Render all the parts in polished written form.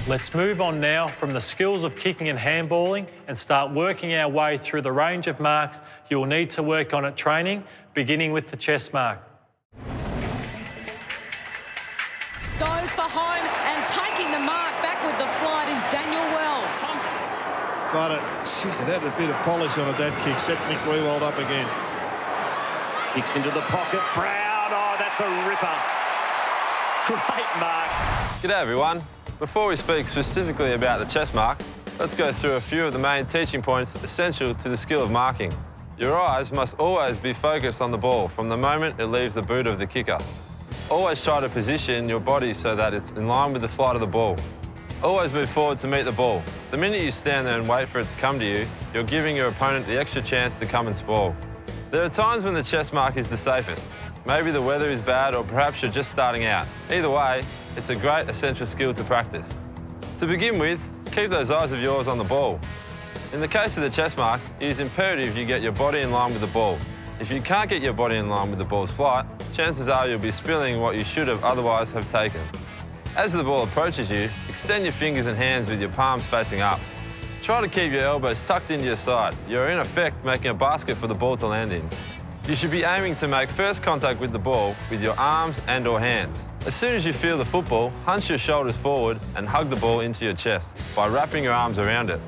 Let's move on now from the skills of kicking and handballing and start working our way through the range of marks you'll need to work on at training, beginning with the chest mark. Goes for home and taking the mark back with the flight is Daniel Wells. Got it. Jeez, it had a bit of polish on it, that kick. Set Nick Riewoldt up again. Kicks into the pocket. Brown. Oh, that's a ripper. Great mark. G'day everyone. Before we speak specifically about the chest mark, let's go through a few of the main teaching points essential to the skill of marking. Your eyes must always be focused on the ball from the moment it leaves the boot of the kicker. Always try to position your body so that it's in line with the flight of the ball. Always move forward to meet the ball. The minute you stand there and wait for it to come to you, you're giving your opponent the extra chance to come and spoil. There are times when the chest mark is the safest. Maybe the weather is bad or perhaps you're just starting out. Either way, it's a great essential skill to practice. To begin with, keep those eyes of yours on the ball. In the case of the chest mark, it is imperative you get your body in line with the ball. If you can't get your body in line with the ball's flight, chances are you'll be spilling what you should have otherwise have taken. As the ball approaches you, extend your fingers and hands with your palms facing up. Try to keep your elbows tucked into your side. You're in effect making a basket for the ball to land in. You should be aiming to make first contact with the ball with your arms and/or hands. As soon as you feel the football, hunch your shoulders forward and hug the ball into your chest by wrapping your arms around it.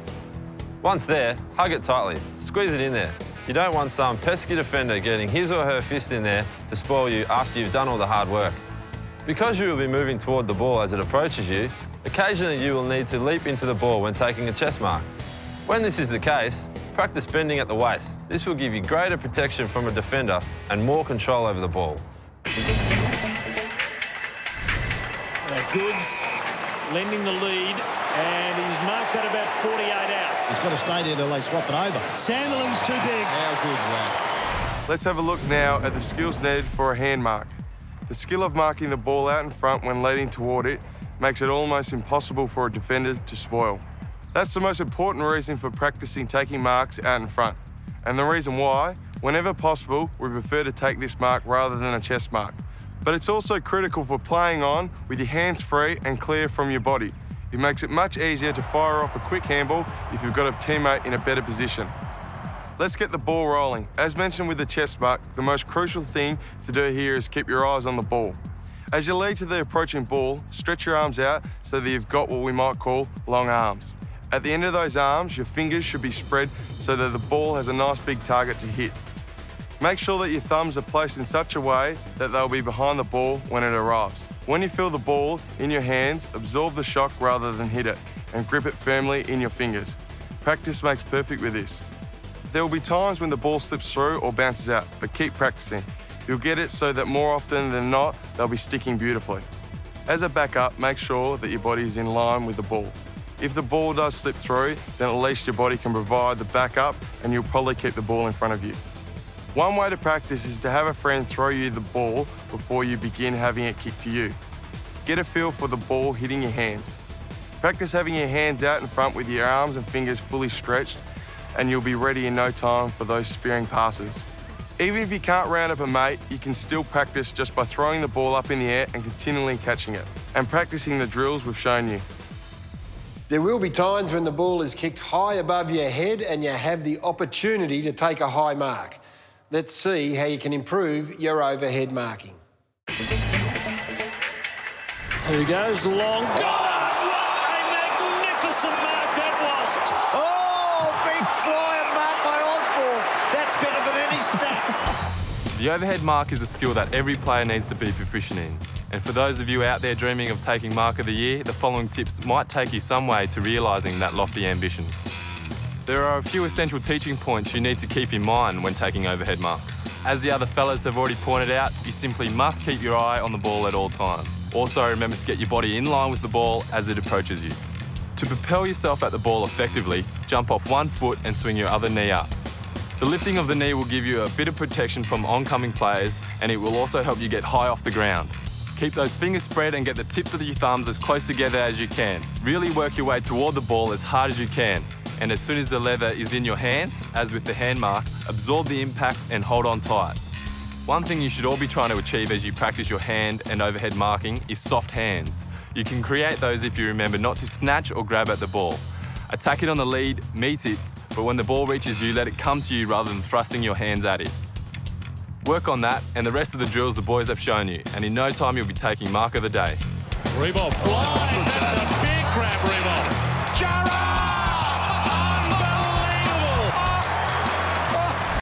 Once there, hug it tightly, squeeze it in there. You don't want some pesky defender getting his or her fist in there to spoil you after you've done all the hard work. Because you will be moving toward the ball as it approaches you, occasionally you will need to leap into the ball when taking a chest mark. When this is the case, practice bending at the waist. This will give you greater protection from a defender and more control over the ball. Goods lending the lead, and he's marked at about 48 out. He's got to stay there till they swap it over. Sandilands too big. How good's that? Let's have a look now at the skills needed for a hand mark. The skill of marking the ball out in front when leading toward it makes it almost impossible for a defender to spoil. That's the most important reason for practicing taking marks out in front. And the reason why, whenever possible, we prefer to take this mark rather than a chest mark. But it's also critical for playing on with your hands free and clear from your body. It makes it much easier to fire off a quick handball if you've got a teammate in a better position. Let's get the ball rolling. As mentioned with the chest mark, the most crucial thing to do here is keep your eyes on the ball. As you lead to the approaching ball, stretch your arms out so that you've got what we might call long arms. At the end of those arms, your fingers should be spread so that the ball has a nice big target to hit. Make sure that your thumbs are placed in such a way that they'll be behind the ball when it arrives. When you feel the ball in your hands, absorb the shock rather than hit it and grip it firmly in your fingers. Practice makes perfect with this. There will be times when the ball slips through or bounces out, but keep practicing. You'll get it so that more often than not, they'll be sticking beautifully. As a backup, make sure that your body is in line with the ball. If the ball does slip through, then at least your body can provide the backup and you'll probably keep the ball in front of you. One way to practice is to have a friend throw you the ball before you begin having it kicked to you. Get a feel for the ball hitting your hands. Practice having your hands out in front with your arms and fingers fully stretched, and you'll be ready in no time for those spearing passes. Even if you can't round up a mate, you can still practice just by throwing the ball up in the air and continually catching it, and practicing the drills we've shown you. There will be times when the ball is kicked high above your head and you have the opportunity to take a high mark. Let's see how you can improve your overhead marking. Here he goes, long. Got it! What a magnificent mark that was! Oh, big flying mark by Osborne. That's better than any stat. The overhead mark is a skill that every player needs to be proficient in. And for those of you out there dreaming of taking Mark of the Year, the following tips might take you some way to realising that lofty ambition. There are a few essential teaching points you need to keep in mind when taking overhead marks. As the other fellas have already pointed out, you simply must keep your eye on the ball at all times. Also remember to get your body in line with the ball as it approaches you. To propel yourself at the ball effectively, jump off one foot and swing your other knee up. The lifting of the knee will give you a bit of protection from oncoming players, and it will also help you get high off the ground. Keep those fingers spread and get the tips of your thumbs as close together as you can. Really work your way toward the ball as hard as you can. And as soon as the leather is in your hands, as with the hand mark, absorb the impact and hold on tight. One thing you should all be trying to achieve as you practice your hand and overhead marking is soft hands. You can create those if you remember not to snatch or grab at the ball. Attack it on the lead, meet it, but when the ball reaches you, let it come to you rather than thrusting your hands at it. Work on that and the rest of the drills the boys have shown you, and in no time you'll be taking mark of the day. Rebound flies. That's a big